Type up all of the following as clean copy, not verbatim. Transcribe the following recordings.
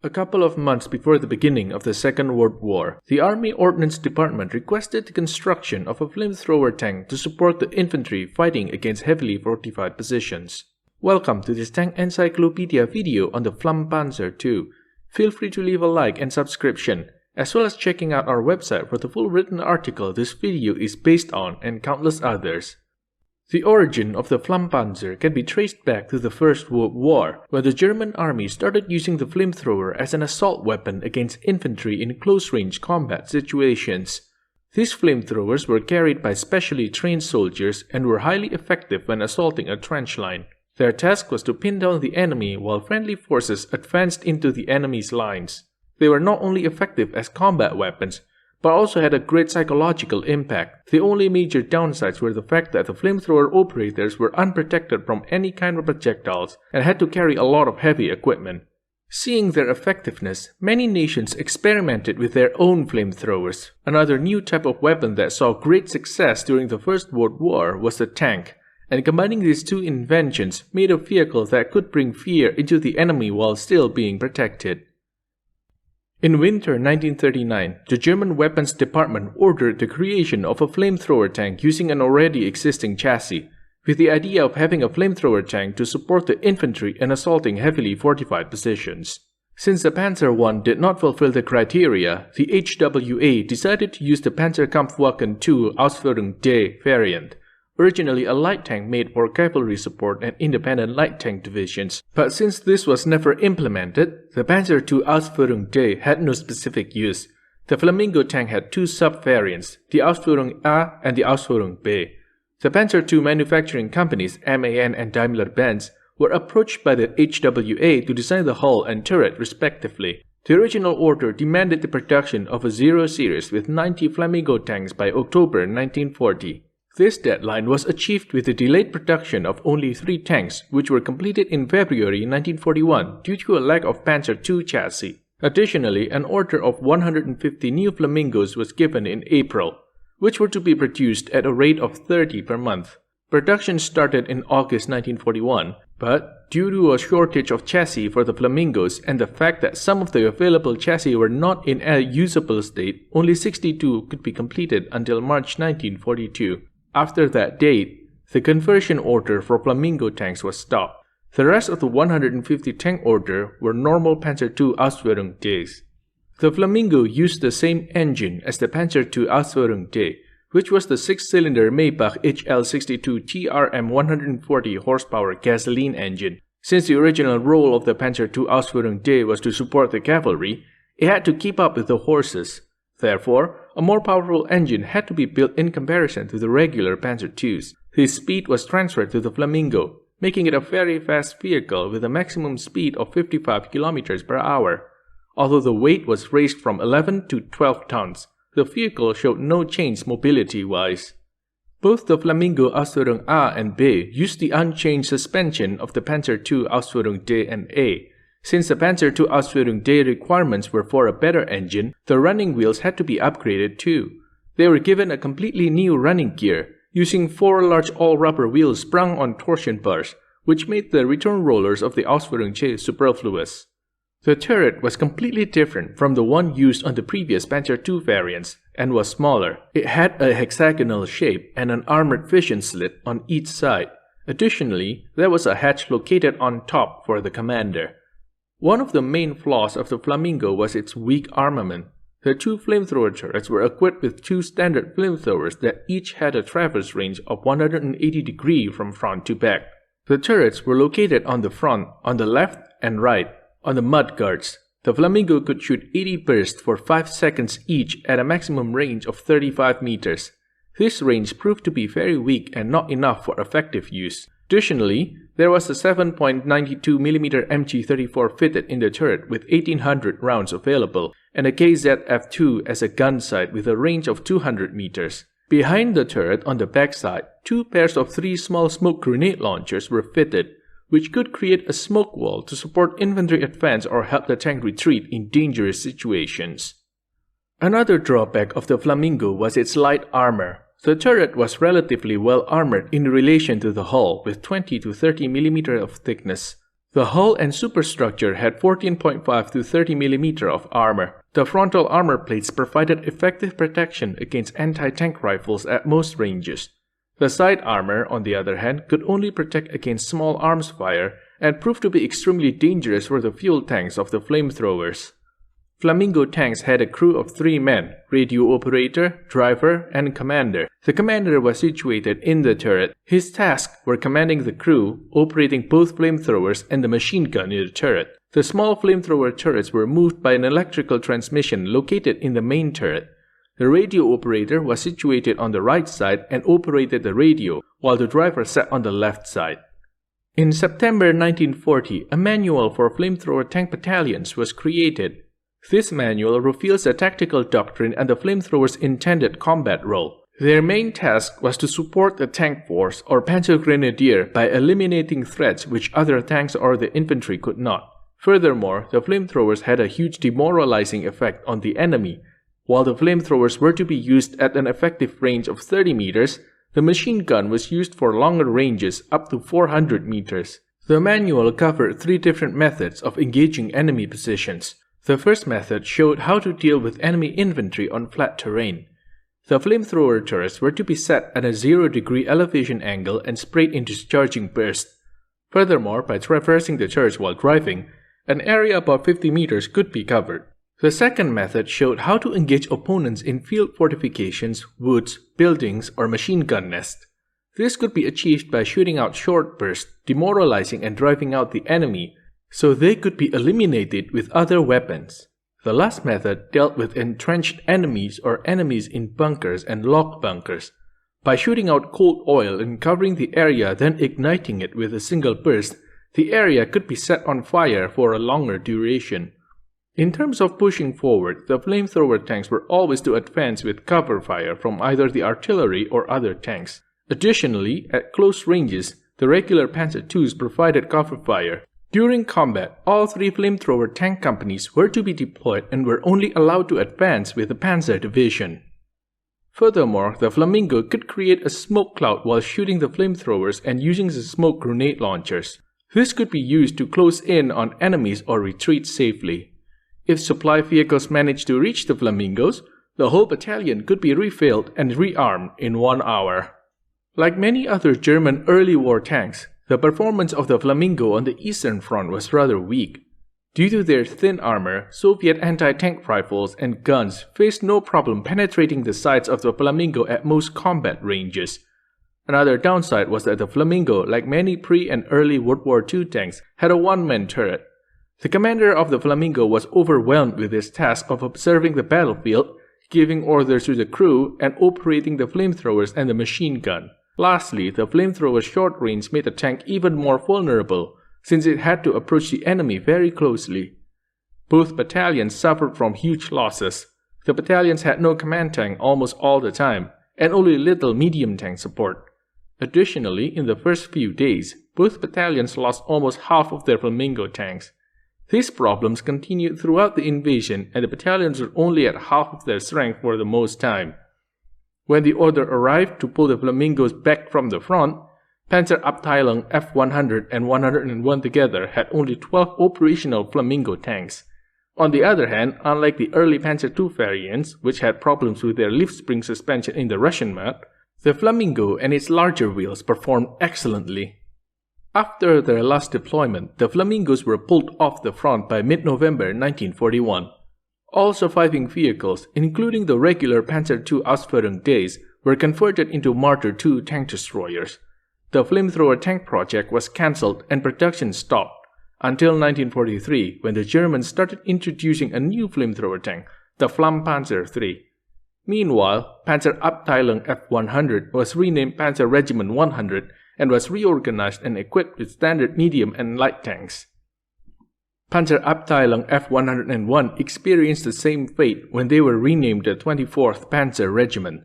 A couple of months before the beginning of the Second World War, the Army Ordnance Department requested the construction of a flamethrower tank to support the infantry fighting against heavily fortified positions. Welcome to this tank encyclopedia video on the Flammpanzer II. Feel free to leave a like and subscription, as well as checking out our website for the full written article this video is based on and countless others. The origin of the Flammpanzer can be traced back to the First World War, where the German army started using the flamethrower as an assault weapon against infantry in close-range combat situations. These flamethrowers were carried by specially trained soldiers and were highly effective when assaulting a trench line. Their task was to pin down the enemy while friendly forces advanced into the enemy's lines. They were not only effective as combat weapons, but also had a great psychological impact. The only major downsides were the fact that the flamethrower operators were unprotected from any kind of projectiles and had to carry a lot of heavy equipment. Seeing their effectiveness, many nations experimented with their own flamethrowers. Another new type of weapon that saw great success during the First World War was the tank, and combining these two inventions made a vehicle that could bring fear into the enemy while still being protected. In winter 1939, the German Weapons Department ordered the creation of a flamethrower tank using an already existing chassis, with the idea of having a flamethrower tank to support the infantry in assaulting heavily fortified positions. Since the Panzer I did not fulfill the criteria, the HWA decided to use the Panzerkampfwagen II Ausf variant, originally a light tank made for cavalry support and independent light tank divisions, but since this was never implemented, the Panzer II Ausf had no specific use. The Flamingo tank had two sub-variants, the Ausf A and the Ausf B. The Panzer II manufacturing companies MAN and Daimler-Benz were approached by the HWA to design the hull and turret respectively. The original order demanded the production of a 0 series with 90 Flamingo tanks by October 1940. This deadline was achieved with the delayed production of only 3 tanks, which were completed in February 1941 due to a lack of Panzer II chassis. Additionally, an order of 150 new Flamingos was given in April, which were to be produced at a rate of 30 per month. Production started in August 1941, but due to a shortage of chassis for the Flamingos and the fact that some of the available chassis were not in a usable state, only 62 could be completed until March 1942. After that date, the conversion order for Flamingo tanks was stopped. The rest of the 150 tank order were normal Panzer II Ausf. The Flamingo used the same engine as the Panzer II Ausf, which was the 6-cylinder Maybach HL62 TRM 140 horsepower gasoline engine. Since the original role of the Panzer II Ausf was to support the cavalry, it had to keep up with the horses. Therefore, a more powerful engine had to be built in comparison to the regular Panzer IIs. His speed was transferred to the Flamingo, making it a very fast vehicle with a maximum speed of 55 km per hour. Although the weight was raised from 11 to 12 tons, the vehicle showed no change mobility-wise. Both the Flamingo Ausf A and B used the unchanged suspension of the Panzer II Ausf D and A. Since the Panzer II Ausf D requirements were for a better engine, the running wheels had to be upgraded too. They were given a completely new running gear, using 4 large all-rubber wheels sprung on torsion bars, which made the return rollers of the Ausf J superfluous. The turret was completely different from the one used on the previous Panzer II variants, and was smaller. It had a hexagonal shape and an armored vision slit on each side. Additionally, there was a hatch located on top for the commander. One of the main flaws of the Flamingo was its weak armament. The 2 flamethrower turrets were equipped with 2 standard flamethrowers that each had a traverse range of 180 degrees from front to back. The turrets were located on the front, on the left and right. On the mud guards, the Flamingo could shoot 80 bursts for 5 seconds each at a maximum range of 35 meters. This range proved to be very weak and not enough for effective use. Additionally, there was a 7.92mm MG34 fitted in the turret with 1800 rounds available, and a KZF-2 as a gun sight with a range of 200 meters. Behind the turret on the backside, 2 pairs of 3 small smoke grenade launchers were fitted, which could create a smoke wall to support infantry advance or help the tank retreat in dangerous situations. Another drawback of the Flamingo was its light armor. The turret was relatively well armored in relation to the hull with 20 to 30 mm of thickness. The hull and superstructure had 14.5 to 30 mm of armor. The frontal armor plates provided effective protection against anti-tank rifles at most ranges. The side armor, on the other hand, could only protect against small arms fire and proved to be extremely dangerous for the fuel tanks of the flamethrowers. Flamingo tanks had a crew of 3 men, radio operator, driver, and commander. The commander was situated in the turret. His tasks were commanding the crew, operating both flamethrowers and the machine gun in the turret. The small flamethrower turrets were moved by an electrical transmission located in the main turret. The radio operator was situated on the right side and operated the radio, while the driver sat on the left side. In September 1940, a manual for flamethrower tank battalions was created. This manual reveals the tactical doctrine and the flamethrowers' intended combat role. Their main task was to support the tank force or Panzer Grenadier by eliminating threats which other tanks or the infantry could not. Furthermore, the flamethrowers had a huge demoralizing effect on the enemy. While the flamethrowers were to be used at an effective range of 30 meters, the machine gun was used for longer ranges up to 400 meters. The manual covered 3 different methods of engaging enemy positions. The first method showed how to deal with enemy infantry on flat terrain. The flamethrower turrets were to be set at a 0-degree elevation angle and sprayed into charging bursts. Furthermore, by traversing the turrets while driving, an area about 50 meters could be covered. The second method showed how to engage opponents in field fortifications, woods, buildings, or machine gun nests. This could be achieved by shooting out short bursts, demoralizing and driving out the enemy, so they could be eliminated with other weapons. The last method dealt with entrenched enemies or enemies in bunkers and locked bunkers. By shooting out cold oil and covering the area, then igniting it with a single burst, the area could be set on fire for a longer duration. In terms of pushing forward, the flamethrower tanks were always to advance with cover fire from either the artillery or other tanks. Additionally, at close ranges, the regular Panzer IIs provided cover fire. During combat, all 3 flamethrower tank companies were to be deployed and were only allowed to advance with the Panzer Division. Furthermore, the Flamingo could create a smoke cloud while shooting the flamethrowers and using the smoke grenade launchers. This could be used to close in on enemies or retreat safely. If supply vehicles managed to reach the Flamingos, the whole battalion could be refilled and rearmed in 1 hour. Like many other German early war tanks, the performance of the Flamingo on the Eastern Front was rather weak. Due to their thin armor, Soviet anti-tank rifles and guns faced no problem penetrating the sides of the Flamingo at most combat ranges. Another downside was that the Flamingo, like many pre- and early World War II tanks, had a one-man turret. The commander of the Flamingo was overwhelmed with his task of observing the battlefield, giving orders to the crew, and operating the flamethrowers and the machine gun. Lastly, the flamethrower's short range made the tank even more vulnerable, since it had to approach the enemy very closely. Both battalions suffered from huge losses. The battalions had no command tank almost all the time, and only little medium tank support. Additionally, in the first few days, both battalions lost almost half of their Flamingo tanks. These problems continued throughout the invasion, and the battalions were only at half of their strength for the most time. When the order arrived to pull the Flamingos back from the front, Panzerabteilung F100 and 101 together had only 12 operational Flamingo tanks. On the other hand, unlike the early Panzer II variants, which had problems with their leaf spring suspension in the Russian map, the Flamingo and its larger wheels performed excellently. After their last deployment, the Flamingos were pulled off the front by mid-November 1941. All surviving vehicles, including the regular Panzer II Ausf days, were converted into Marder II tank destroyers. The flamethrower tank project was cancelled and production stopped until 1943, when the Germans started introducing a new flamethrower tank, the Flammpanzer III. Meanwhile, Panzerabteilung F100 was renamed Panzer Regiment 100 and was reorganized and equipped with standard medium and light tanks. Panzerabteilung F101 experienced the same fate when they were renamed the 24th Panzer Regiment.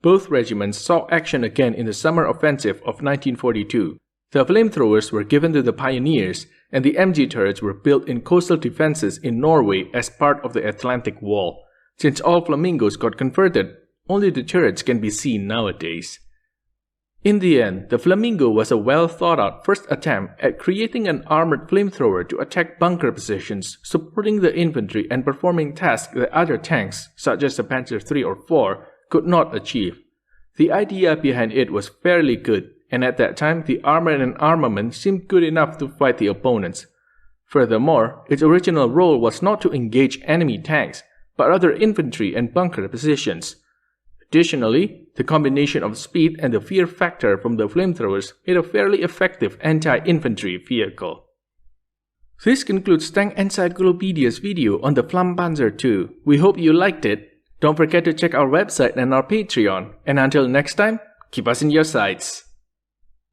Both regiments saw action again in the summer offensive of 1942. The flamethrowers were given to the pioneers, and the MG turrets were built in coastal defenses in Norway as part of the Atlantic Wall. Since all Flamingos got converted, only the turrets can be seen nowadays. In the end, the Flamingo was a well-thought-out first attempt at creating an armored flamethrower to attack bunker positions, supporting the infantry and performing tasks that other tanks, such as the Panzer III or IV, could not achieve. The idea behind it was fairly good, and at that time the armor and armament seemed good enough to fight the opponents. Furthermore, its original role was not to engage enemy tanks, but other infantry and bunker positions. Additionally, the combination of speed and the fear factor from the flamethrowers made a fairly effective anti-infantry vehicle. This concludes Tank Encyclopedia's video on the Flampanzer II. We hope you liked it. Don't forget to check our website and our Patreon. And until next time, keep us in your sights.